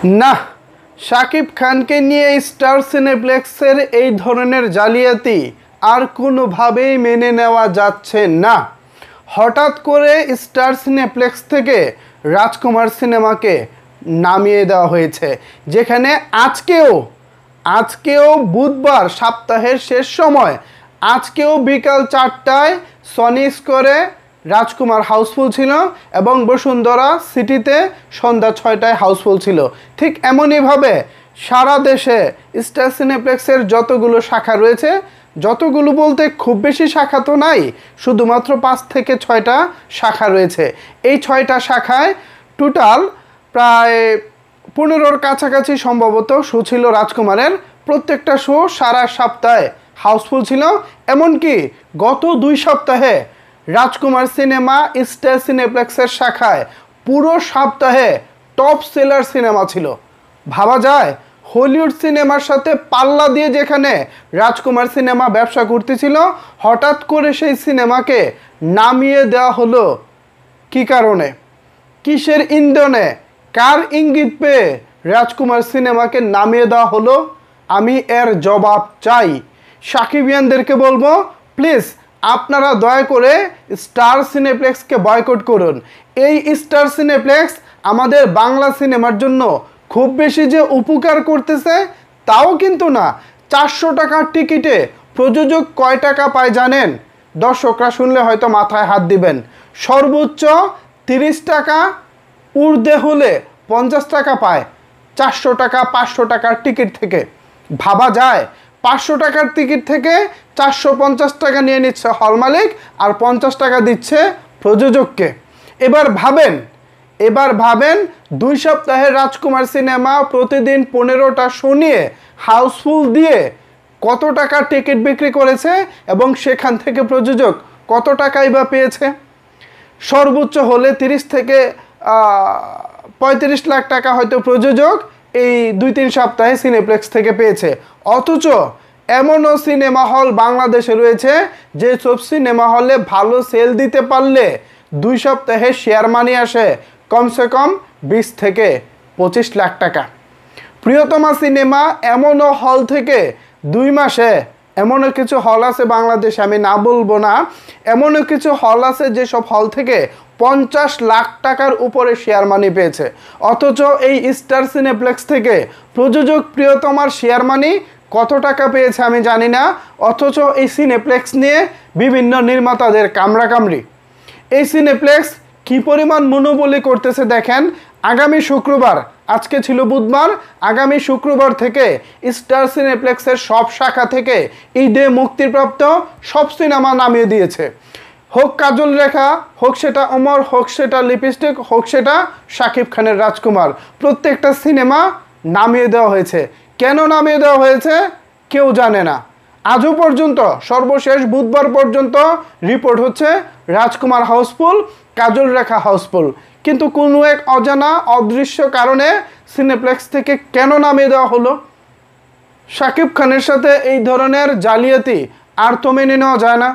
না, শাকিব খানকে নিয়ে স্টার সিনেপ্লেক্সের এই ধরনের জালিয়াতি আর কোনোভাবেই মেনে নেওয়া যাচ্ছে না। হঠাৎ করে স্টার সিনেপ্লেক্স থেকে রাজকুমার সিনেমাকে নামিয়ে দেওয়া হয়েছে, যেখানে আজকেও বুধবার সপ্তাহের শেষ সময়, আজকেও বিকাল 4টায় সনি স্কোয়ারে রাজকুমার হাউসফুল ছিল এবং বসুন্ধরা সিটিতে সন্ধ্যা 6টায় হাউসফুল ছিল। ঠিক এমনইভাবে সারা দেশে স্টার সিনেপ্লেক্সের যতগুলো শাখা রয়েছে, যতগুলো বলতে খুব বেশি শাখা তো নাই, শুধুমাত্র 5 থেকে 6টা শাখা রয়েছে। এই 6টা শাখায় টোটাল প্রায় 15-র কাছাকাছি সম্ভবত শো ছিল রাজকুমারের। প্রত্যেকটা শো সারা সপ্তাহে হাউসফুল ছিল। এমনকি গত 2 সপ্তাহে রাজকুমার সিনেমা স্টার সিনেপ্লেক্সের শাখায় পুরো সপ্তাহে টপ সেলার সিনেমা ছিল। ভাবা যায়, হলিউড সিনেমার সাথে পাল্লা দিয়ে যেখানে রাজকুমার সিনেমা ব্যবসা করতেছিল, হঠাৎ করে সেই সিনেমাকে নামিয়ে দেওয়া হলো। কি কারণে, কিসের ইন্ধনে, কার ইঙ্গিত পেয়ে রাজকুমার সিনেমাকে নামিয়ে দেওয়া হলো? আমি এর জবাব চাই। সাকিবিয়ানদেরকে বলবো, প্লিজ আপনারা দয়া করে স্টার সিনেপ্লেক্সকে বয়কট করুন। এই স্টার সিনেপ্লেক্স আমাদের বাংলা সিনেমার জন্য খুব বেশি যে উপকার করতেছে তাও কিন্তু না। 400 টাকার টিকিটে প্রযোজক কয় টাকা পায় জানেন? দর্শকরা শুনলে হয়তো মাথায় হাত দিবেন। সর্বোচ্চ 30 টাকা, ঊর্ধ্বে হলে 50 টাকা পায় 400 টাকা 500 টাকার টিকিট থেকে। ভাবা যায়, 500 টাকার টিকিট থেকে 450 টাকা নিয়ে নিচ্ছে হল মালিক, আর 50 টাকা দিচ্ছে প্রযোজককে। এবার ভাবেন 2 সপ্তাহের রাজকুমার সিনেমা প্রতিদিন 15টা শো নিয়ে হাউসফুল দিয়ে কত টাকা টিকিট বিক্রি করেছে এবং সেখান থেকে প্রযোজক কত টাকাই বা পেয়েছে? সর্বোচ্চ হলে 30 থেকে 35 লাখ টাকা হয়তো প্রযোজক এই 2-3 সপ্তাহে সিনেপ্লেক্স থেকে পেয়েছে। অথচ এমনও সিনেমা হল বাংলাদেশে রয়েছে যে সব সিনেমা হলে ভালো সেল দিতে পারলে 2 সপ্তাহে শেয়ার মানি আসে কমসে কম 20 থেকে 25 লাখ টাকা। প্রিয়তমা সিনেমা এমনও হল থেকে 2 মাসে, এমনও কিছু হল আছে বাংলাদেশে, আমি না বলবো না, এমনও কিছু হল আছে যেসব হল থেকে 50 লাখ টাকার উপরে শেয়ার মানি পেয়েছে। অথচ এই স্টার সিনেপ্লেক্স থেকে প্রযোজক প্রিয়তমার শেয়ার মানি কত টাকা পেয়েছে আমি জানি না। অথচ এই সিনেপ্লেক্স নিয়ে বিভিন্ন নির্মাতাদের কামড়াকামড়ি। এই সিনেপ্লেক্স কি পরিমাণ মনোবলি করতেছে দেখেন। আগামী শুক্রবার, আজকে ছিল বুধবার, আগামী শুক্রবার থেকে স্টার সিনেপ্লেক্সের সব শাখা থেকে ঈদে মুক্তিপ্রাপ্ত সব সিনেমা নামিয়ে দিয়েছে। হোক কাজল রেখা, হোক সেটা অমর, হোক সেটা লিপস্টিক, হোক সেটা শাকিব খানের রাজকুমার, প্রত্যেকটা সিনেমা নামিয়ে দেওয়া হয়েছে। কেন নামিয়ে দেওয়া হয়েছে কেউ জানে না আজও পর্যন্ত। সর্বশেষ বুধবার পর্যন্ত রিপোর্ট হচ্ছে রাজকুমার হাউসফুল, কাজল রেখা হাউসফুল, কিন্তু কোনো এক অজানা অদৃশ্য কারণে সিনেপ্লেক্স থেকে কেন নামিয়ে দেওয়া হলো? শাকিব খানের সাথে এই ধরনের জালিয়াতি আর তো মেনে নেওয়া যায় না।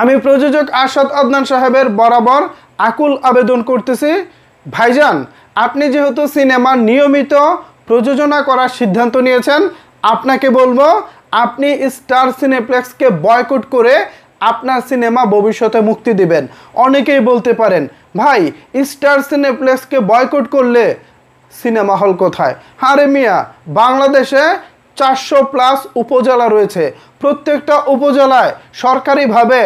আমি প্রযোজক আরশাদ আদনান সাহেবের বরাবর আকুল আবেদন করতেছি, ভাইজান, আপনি যেহেতু সিনেমা নিয়মিত প্রযোজনা করার সিদ্ধান্ত নিয়েছেন, আপনাকে বলবো আপনি স্টার সিনেপ্লেক্সকে বয়কট করে আপনার সিনেমা ভবিষ্যতে মুক্তি দিবেন। অনেকেই বলতে পারেন, ভাই স্টার সিনেপ্লেক্সকে বয়কট করলে সিনেমা হল কোথায়? আরে মিয়া, বাংলাদেশে 400+ উপজেলা রয়েছে। প্রত্যেকটা উপজেলায় সরকারিভাবে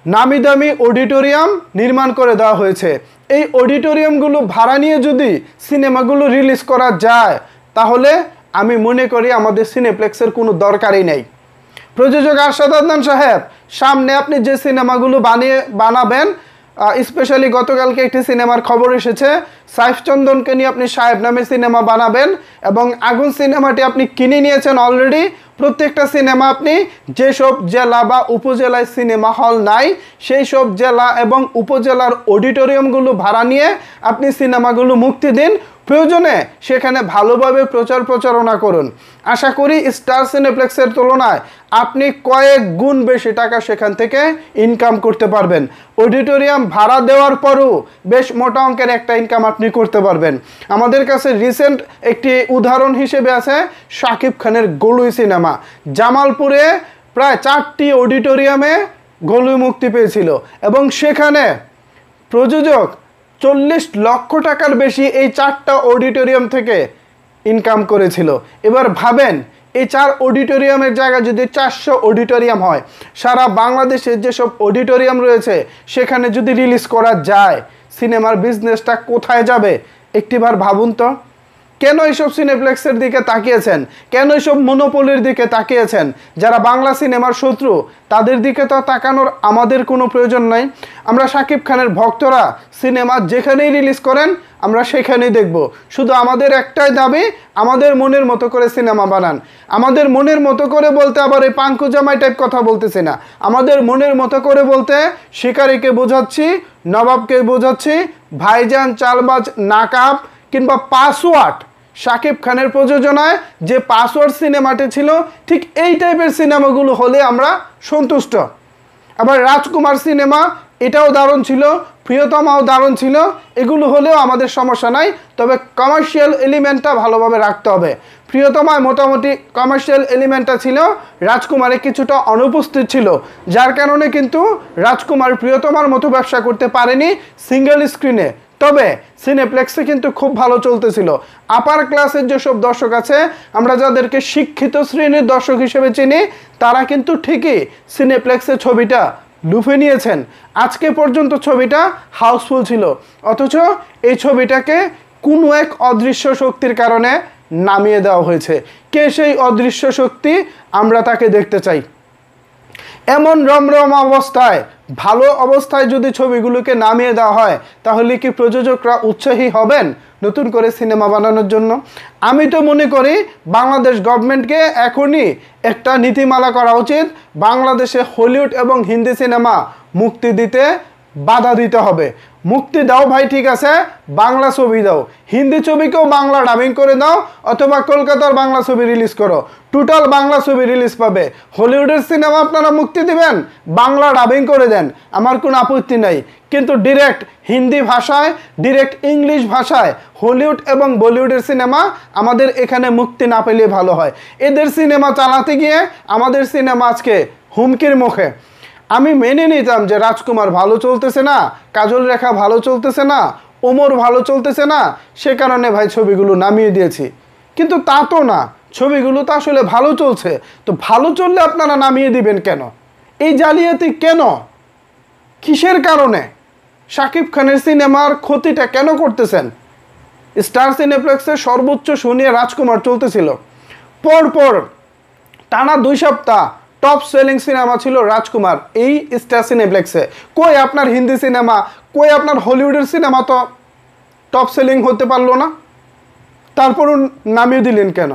নামি দামি অডিটোরিয়াম নির্মাণ করে দেওয়া হয়েছে। এই অডিটোরিয়ামগুলো ভাড়া নিয়ে যদি সিনেমাগুলো রিলিজ করা যায়, তাহলে আমি মনে করি আমাদের সিনেপ্লেক্সের কোনো দরকারই নেই। প্রযোজক আরশাদ আদনান সাহেব, সামনে আপনি যে সিনেমাগুলো বানাবেন, স্পেশালি গতকালকে একটি সিনেমার খবর এসেছে, সাইফ চন্দনকে নিয়ে আপনি সাহেব নামে সিনেমা বানাবেন এবং আগুন সিনেমাটি আপনি কিনে নিয়েছেন অলরেডি। প্রত্যেকটা সিনেমা আপনি যেসব জেলা বা উপজেলায় সিনেমা হল নাই, সেই সব জেলা এবং উপজেলার অডিটোরিয়ামগুলো ভাড়া নিয়ে আপনি সিনেমাগুলো মুক্তি দিন। প্রয়োজনে সেখানে ভালোভাবে প্রচারণা করুন। আশা করি স্টার সিনেপ্লেক্সের তুলনায় আপনি কয়েক গুণ বেশি টাকা সেখান থেকে ইনকাম করতে পারবেন। অডিটোরিয়াম ভাড়া দেওয়ার পরও বেশ মোটা অঙ্কের একটা ইনকাম আপনি করতে পারবেন। আমাদের কাছে রিসেন্ট একটি উদাহরণ হিসেবে আছে শাকিব খানের গলুই সিনেমা। জামালপুরে প্রায় 4টি অডিটোরিয়ামে গলুই মুক্তি পেয়েছিল এবং সেখানে প্রযোজক 40 লক্ষ টাকার বেশি এই 4টা অডিটোরিয়াম থেকে ইনকাম করেছিল। এবার ভাবেন এই 4 অডিটোরিয়ামের জায়গায় যদি 400 অডিটোরিয়াম হয়, সারা বাংলাদেশের যেসব অডিটোরিয়াম রয়েছে সেখানে যদি রিলিজ করা যায়, সিনেমার বিজনেসটা কোথায় যাবে একটিবার ভাবুন তো। কেন এইসব সিনেপ্লেক্সের দিকে তাকিয়েছেন? কেন এইসব মনোপলির দিকে তাকিয়েছেন? যারা বাংলা সিনেমার শত্রু তাদের দিকে তো তাকানোর আমাদের কোনো প্রয়োজন নাই। আমরা শাকিব খানের ভক্তরা সিনেমা যেখানেই রিলিজ করেন আমরা সেখানেই দেখব। শুধু আমাদের একটাই দাবি, আমাদের মনের মতো করে সিনেমা বানান। আমাদের মনের মতো করে বলতে আবার এই পাঙ্কু জামাই টাইপ কথা বলতেছি না। আমাদের মনের মতো করে বলতে শিকারীকে বোঝাচ্ছি, নবাবকে বোঝাচ্ছি, ভাইজান, চালবাজ, নাকাব কিংবা পাসওয়ার্ড। শাকিব খানের প্রযোজনায় যে পাসওয়ার্ড সিনেমাটি ছিল ঠিক এই টাইপের সিনেমাগুলো হলে আমরা সন্তুষ্ট। আবার রাজকুমার সিনেমা এটাও দারুণ ছিল, প্রিয়তমাও দারুণ ছিল, এগুলো হলেও আমাদের সমস্যা নাই, তবে কমার্শিয়াল এলিমেন্টটা ভালোভাবে রাখতে হবে। প্রিয়তমায় মোটামুটি কমার্শিয়াল এলিমেন্টটা ছিল, রাজকুমারে কিছুটা অনুপস্থিত ছিল, যার কারণে কিন্তু রাজকুমার প্রিয়তমার মতো ব্যবসা করতে পারেনি সিঙ্গেল স্ক্রিনে। তবে সিনেপ্লেক্সে কিন্তু খুব ভালো চলতেছিল। আপার ক্লাসের যেসব দর্শক আছে, আমরা যাদেরকে শিক্ষিত শ্রেণীর দর্শক হিসেবে চিনি, তারা কিন্তু ঠিকই সিনেপ্লেক্সের ছবিটা লুফে নিয়েছেন। আজকে পর্যন্ত ছবিটা হাউসফুল ছিল, অথচ এই ছবিটাকে কোনো এক অদৃশ্য শক্তির কারণে নামিয়ে দেওয়া হয়েছে। কে সেই অদৃশ্য শক্তি? আমরা তাকে দেখতে চাই। এমন রমরম অবস্থায়, ভালো অবস্থায় যদি ছবিগুলোকে নামিয়ে দেওয়া হয়, তাহলে কি প্রযোজকরা উৎসাহী হবেন নতুন করে সিনেমা বানানোর জন্য? আমি তো মনে করি বাংলাদেশ গভর্নমেন্টকে এখনই একটা নীতিমালা করা উচিত। বাংলাদেশে হলিউড এবং হিন্দি সিনেমা মুক্তি দিতে বাধা দিতে হবে। মুক্তি দাও ভাই, ঠিক আছে, বাংলা ছবি দাও, হিন্দি ছবিকেও বাংলা ডাবিং করে দাও, অথবা কলকাতার বাংলা ছবি রিলিজ করো, টোটাল বাংলা ছবি রিলিজ পাবে। হলিউডের সিনেমা আপনারা মুক্তি দিবেন, বাংলা ডাবিং করে দেন, আমার কোনো আপত্তি নাই। কিন্তু ডিরেক্ট হিন্দি ভাষায়, ডিরেক্ট ইংলিশ ভাষায় হলিউড এবং বলিউডের সিনেমা আমাদের এখানে মুক্তি না পেলে ভালো হয়। এদের সিনেমা চালাতে গিয়ে আমাদের সিনেমা আজকে হুমকির মুখে। আমি মেনে নিতাম যে রাজকুমার ভালো চলতেছে না, কাজল রেখা ভালো চলতেছে না, ওমর ভালো চলতেছে না, সে কারণে ভাই ছবিগুলো নামিয়ে দিয়েছি। কিন্তু তা তো না, ছবিগুলো তো আসলে ভালো চলছে। তো ভালো চললে আপনারা নামিয়ে দিবেন কেন? এই জালিয়াতি কেন? কিসের কারণে? শাকিব খানের সিনেমার ক্ষতিটা কেন করতেছেন? স্টার সিনেপ্লেক্সে সর্বোচ্চ শুনিয়ে রাজকুমার চলতেছিল, পরপর টানা 2 সপ্তাহ টপ সেলিং সিনেমা ছিল রাজকুমার এই স্টার সিনেপ্লেক্সে। কই আপনার হিন্দি সিনেমা, কই আপনার হলিউডের সিনেমা তো টপ সেলিং হতে পারলো না? তারপরও নামিয়ে দিলেন কেন?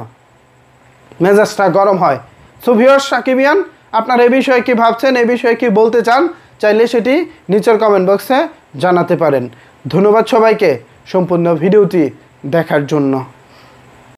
মেজাজটা গরম হয়। সো ভিউয়ার্স, সাকিবিয়ান, আপনার এ বিষয়ে কি ভাবছেন, এ বিষয়ে কি বলতে চান, চাইলে সেটি নিচের কমেন্ট বক্সে জানাতে পারেন। ধন্যবাদ সবাইকে সম্পূর্ণ ভিডিওটি দেখার জন্য।